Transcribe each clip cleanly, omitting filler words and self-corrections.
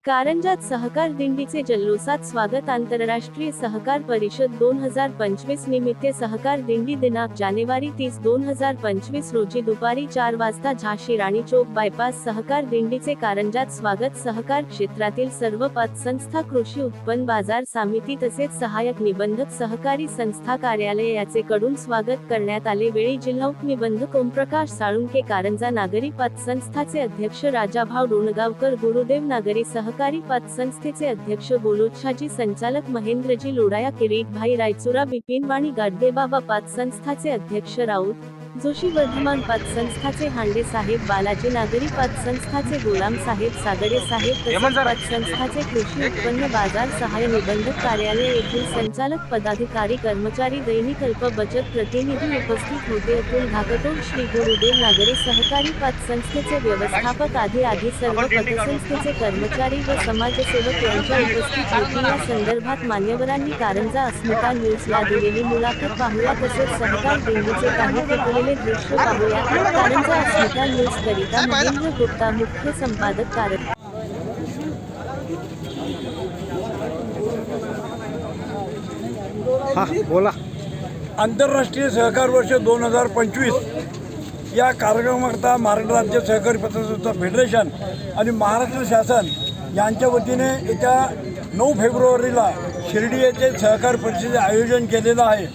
कारंजात सहकार दिंडीचे जल्लोषात स्वागत। आंतरराष्ट्रीय सहकार परिषद 2025 निमित्त सहकार दिंडी दिनांक जानेवारी 30, 2025 रोजी दुपारी 4 वाजता झाशी राणी चौक बायपास सहकार दिंडीचे कारंजात स्वागत। सहकार क्षेत्रातील सर्व पतसंस्था, कृषी उत्पन्न बाजार समिती तसेच सहाय्यक निबंधक सहकारी संस्था कार्यालय याचे कडून स्वागत करण्यात आले। वेळी जिल्हा उपनिबंधक ओमप्रकाश साळुंके, कारंजा नागरी पतसंस्थाचे अध्यक्ष राजाभाऊ डोणगावकर, गुरुदेव नागरी सहकारी पतसंस्थेचे अध्यक्ष गोलोच्छाजी, संचालक महेंद्रजी लोढाया, किरीटभाई रायचुरा, बिपिन वाणी गाडगेबाबा, पतसंस्थाचे अध्यक्ष राऊत जोशी, वर्धमान पतसंस्थाचे हांडे साहेब, बालाजी नागरी पतसंस्थाचे गोलाम साहेब, सागरे साहेब तसेच पतसंस्थाचे कृषी उत्पन्न बाजार सहाय्य निबंधक कार्यालय येथील संचालक, पदाधिकारी, कर्मचारी, दैनिक अल्प बचत प्रतिनिधी उपस्थित होते। अतुल घाकटोल, श्री गुरुदेव नागरी सहकारी पतसंस्थेचे व्यवस्थापक आदी सर्व पतसंस्थेचे कर्मचारी व समाजसेवक यांच्या उपस्थित होती। या संदर्भात मान्यवरांनी कारंजा अस्मिता न्यूजला दिलेली मुलाखत पाहूया, तसेच सहकार दिंडीचे काही टिपलेले दृश्य पाहूया। कारंजा अस्मिता न्यूज करिता महेंद्र गुप्ता, मुख्य संपादक, कारंजा। बोला। आंतरराष्ट्रीय सहकार वर्ष 2025 या कार्यक्रमाकरता महाराष्ट्र राज्य सहकारी पतसंस्था फेडरेशन आणि महाराष्ट्र शासन यांच्या वतीने येत्या 9 फेब्रुवारीला शिर्डी येथे सहकार परिषदेचे आयोजन केलेलं आहे।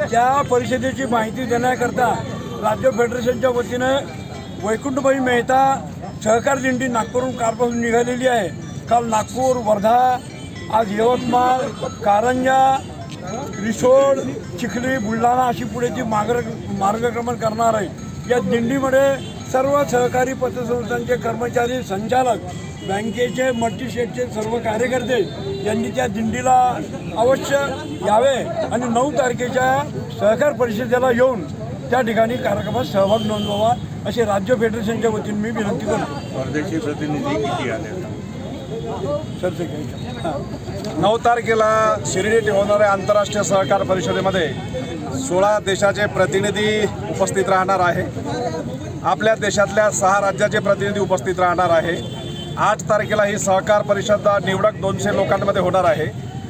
त्या परिषदेची माहिती देण्याकरता राज्य फेडरेशनच्या वतीने वैकुंठभाई मेहता सहकार दिंडी नागपूरहून कालपासून निघालेली आहे। काल नागपूर, वर्धा, आज यवतमाळ, कारंजा, रिसोड, चिखली, बुलढाणा अशी पुढेची मार्गक्रमण करणार आहे। या दिंडीमध्ये सर्व सहकारी पतसंस्थांचे कर्मचारी, संचालक, बँकेचे, मल्टीस्टेटचे सर्व कार्यकर्ते यांनी त्या दिंडीला अवश्य यावे आणि 9 तारखेच्या सहकार परिषदेला येऊन त्या ठिकाणी कार्यक्रमात सहभाग नोंदवावा असे राज्य फेडरेशनच्या वतीने मी विनंती करतो। परदेशी प्रतिनिधी किती आले? सर 9 तारखेला शिर्डीत होणाऱ्या आंतरराष्ट्रीय सहकार परिषदेमध्ये 16 देशाचे प्रतिनिधी उपस्थित राहणार आहे। आपल्या देशातल्या 6 राज्याचे प्रतिनिधी उपस्थित राहणार आहे। 8 तारखेला ही सहकार परिषद निवडक 200 लोकांमध्ये होणार आहे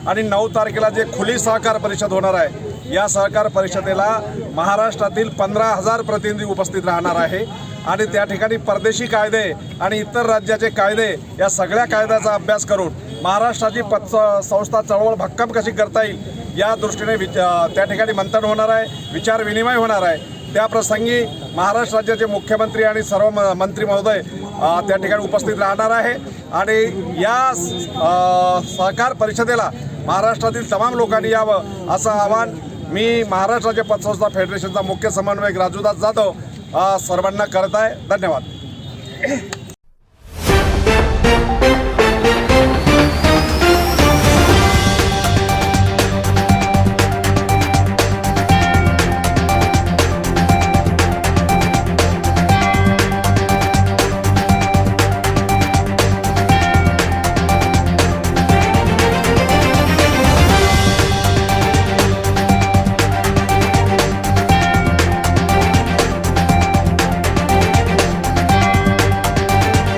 आणि 9 तारखेला जे खुली सहकार परिषद होणार आहे, या सहकार परिषदेला महाराष्ट्रातील 15,000 प्रतिनिधी उपस्थित राहणार आहे आणि त्या ठिकाणी परदेशी कायदे आणि इतर राज्याचे कायदे या सगळ्या कायद्याचा अभ्यास करून महाराष्ट्राची पतसंस्था चळवळ भक्कम कशी करता येईल या दृष्टीने त्या ठिकाणी मंथन होणार आहे, विचार विनिमय होणार आहे। त्या प्रसंगी महाराष्ट्र राज्याचे मुख्यमंत्री आणि सर्व मंत्री महोदय त्या ठिकाणी उपस्थित राहणार आहे आणि या सहकार परिषदेला महाराष्ट्रातील तमाम लोकांनी यावं असं आवाहन मी महाराष्ट्र राज्य पतसंस्था फेडरेशनचा मुख्य समन्वयक राजूदास जाधव सर्वांना करत आहे। धन्यवाद।